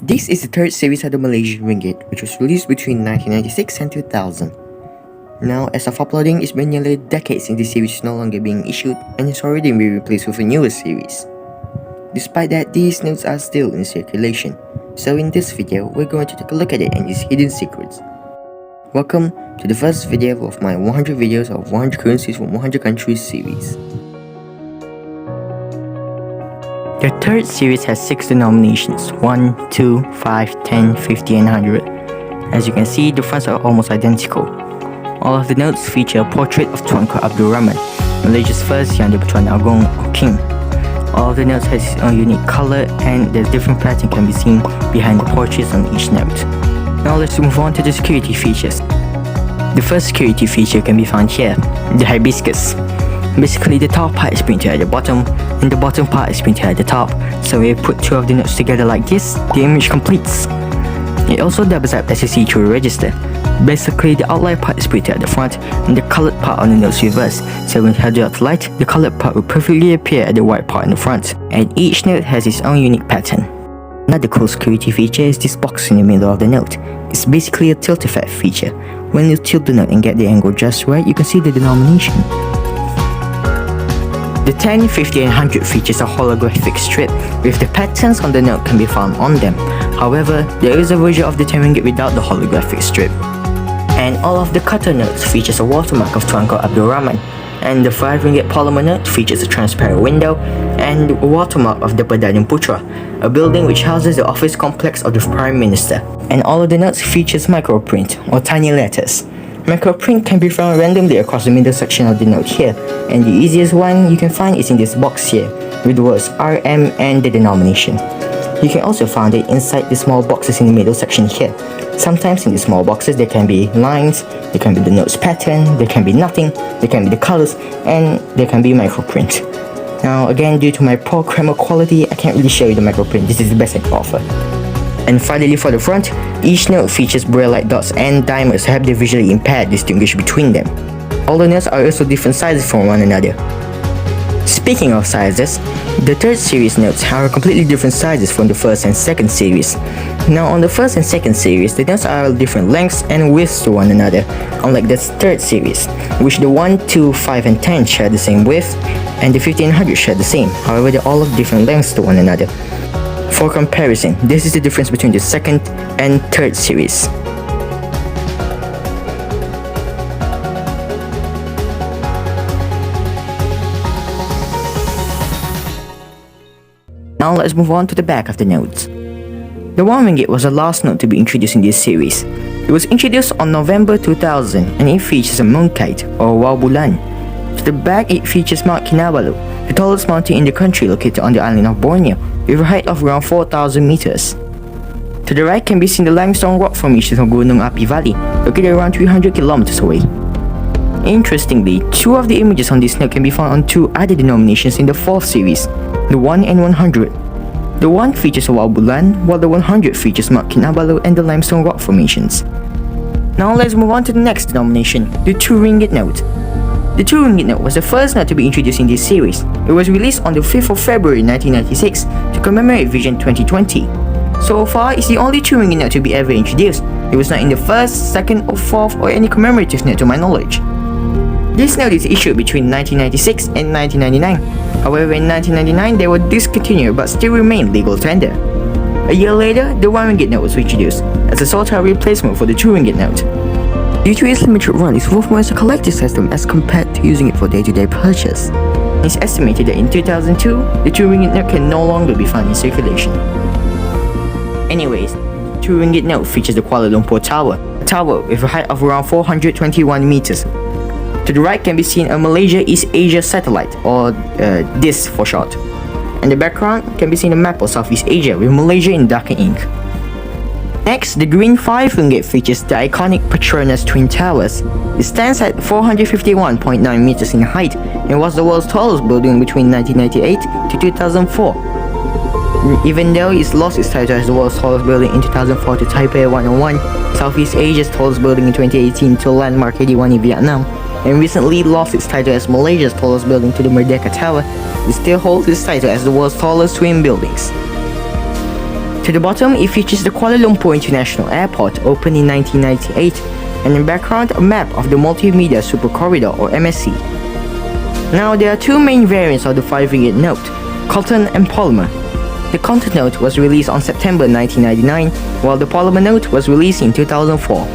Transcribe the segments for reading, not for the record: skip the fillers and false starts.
This is the third series of the Malaysian Ringgit, which was released between 1996 and 2000. Now, as of uploading, it's been nearly a decade since this series is no longer being issued and is already being replaced with a newer series. Despite that, these notes are still in circulation, so in this video, we're going to take a look at it and its hidden secrets. Welcome to the first video of my 100 videos of 100 currencies from 100 countries series. The third series has 6 denominations, 1, 2, 5, 10, 50 and 100. As you can see, the fronts are almost identical. All of the notes feature a portrait of Tuanku Abdul Rahman, Malaysia's first Yang di-Pertuan Agong or King. All of the notes has its own unique colour and the different pattern can be seen behind the portraits on each note. Now let's move on to the security features. The first security feature can be found here, the hibiscus. Basically, the top part is printed at the bottom and the bottom part is printed at the top, so if you put two of the notes together like this, the image completes. It also doubles up as a see-through register. Basically, the outline part is printed at the front and the coloured part on the notes reversed, so when held out light, the coloured part will perfectly appear at the white part in the front, and each note has its own unique pattern. Another cool security feature is this box in the middle of the note. It's basically a tilt effect feature. When you tilt the note and get the angle just right, you can see the denomination. The 10, 50 and 100 features a holographic strip with the patterns on the note can be found on them. However, there is a version of the 10 ringgit without the holographic strip. And all of the cutter notes features a watermark of Tuanku Abdul Rahman. And the 5 ringgit polymer note features a transparent window and a watermark of the Perdana Putra, a building which houses the office complex of the Prime Minister. And all of the notes features microprint or tiny letters. Microprint can be found randomly across the middle section of the note here, and the easiest one you can find is in this box here, with the words RM and the denomination. You can also find it inside the small boxes in the middle section here. Sometimes in the small boxes there can be lines, there can be the note's pattern, there can be nothing, there can be the colors, and there can be microprint. Now again, due to my poor camera quality, I can't really show you the microprint. This is the best I can offer. And finally, for the front, each note features braille-like dots and dimers to help the visually impaired distinguish between them. All the notes are also different sizes from one another. Speaking of sizes, the third series notes are completely different sizes from the first and second series. Now on the first and second series, the notes are different lengths and widths to one another, unlike the third series, which the 1, 2, 5 and 10 share the same width, and the 50 and 100 share the same, however they're all of different lengths to one another. For comparison, this is the difference between the second and third series. Now let's move on to the back of the notes. The 1 ringgit was the last note to be introduced in this series. It was introduced on November 2000 and it features a moonkite or Wau Bulan. To the back it features Mount Kinabalu, the tallest mountain in the country located on the island of Borneo, with a height of around 4,000 meters. To the right can be seen the limestone rock formations of Gunung Api Valley, located around 300 kilometers away. Interestingly, 2 of the images on this note can be found on 2 other denominations in the 4th series, the 1 and 100. The 1 features a Wau Bulan, while the 100 features Mount Kinabalu and the limestone rock formations. Now let's move on to the next denomination, the 2 ringgit note. The 2 ringgit note was the first note to be introduced in this series. It was released on the 5th of February 1996 to commemorate Vision 2020. So far, it's the only 2 ringgit note to be ever introduced. It was not in the 1st, 2nd or 4th or any commemorative note to my knowledge. This note is issued between 1996 and 1999. However, in 1999 they were discontinued but still remain legal tender. A year later, the 1 ringgit note was introduced as a sort-of replacement for the 2 ringgit note. Due to its limited run, it's worth more as a collector's item as compared to using it for day-to-day purchase. It's estimated that in 2002, the 2 ringgit note can no longer be found in circulation. Anyways, the 2 ringgit note features the Kuala Lumpur Tower, a tower with a height of around 421 meters. To the right can be seen a Malaysia East Asia satellite, or DIS for short. In the background can be seen a map of Southeast Asia with Malaysia in darker ink. Next, the green 5 ringgit features the iconic Petronas Twin Towers. It stands at 451.9 meters in height and was the world's tallest building between 1998 to 2004. Even though it's lost its title as the world's tallest building in 2004 to Taipei 101, Southeast Asia's tallest building in 2018 to Landmark 81 in Vietnam, and recently lost its title as Malaysia's tallest building to the Merdeka Tower, it still holds its title as the world's tallest twin buildings. To the bottom, it features the Kuala Lumpur International Airport, opened in 1998, and in the background, a map of the Multimedia Super Corridor or MSC. Now, there are two main variants of the 5 ringgit note, cotton and polymer. The cotton note was released on September 1999, while the polymer note was released in 2004.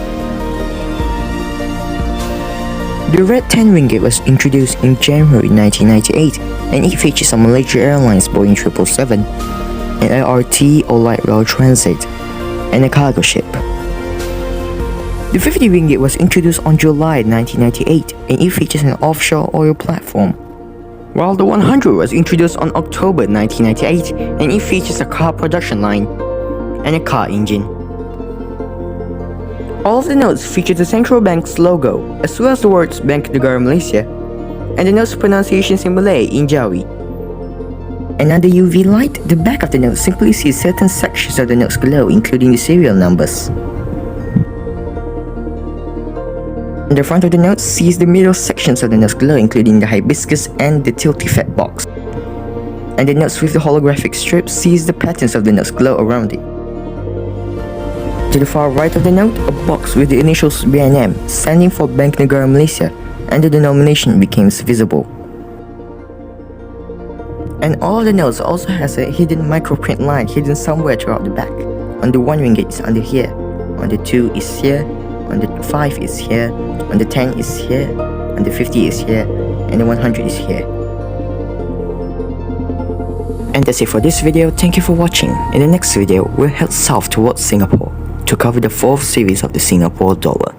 The red 10 ringgit was introduced in January 1998, and it features a Malaysian Airlines Boeing 777, an LRT or light rail transit, and a cargo ship. The 50 ringgit was introduced on July 1998, and it features an offshore oil platform. While the 100 was introduced on October 1998, and it features a car production line and a car engine. All of the notes feature the central bank's logo, as well as the words Bank Negara Malaysia, and the notes pronunciations in Malay in Jawi. And under UvLight, the back of the note simply sees certain sections of the notes below, including the serial numbers. And the front of the note sees the middle sections of the notes below, including the hibiscus and the tiltifat box. And the notes with the holographic strip sees the patterns of the notes below around it. To the far right of the note, a box with the initials BNM, standing for Bank Negara Malaysia, and the denomination becomes visible. And all of the notes also has a hidden microprint line hidden somewhere throughout the back. On the 1 ringgit is under here, on the 2 is here, on the 5 is here, on the 10 is here, on the 50 is here, and the 100 is here. And that's it for this video. Thank you for watching. In the next video, we'll head south towards Singapore to cover the 4th series of the Singapore dollar.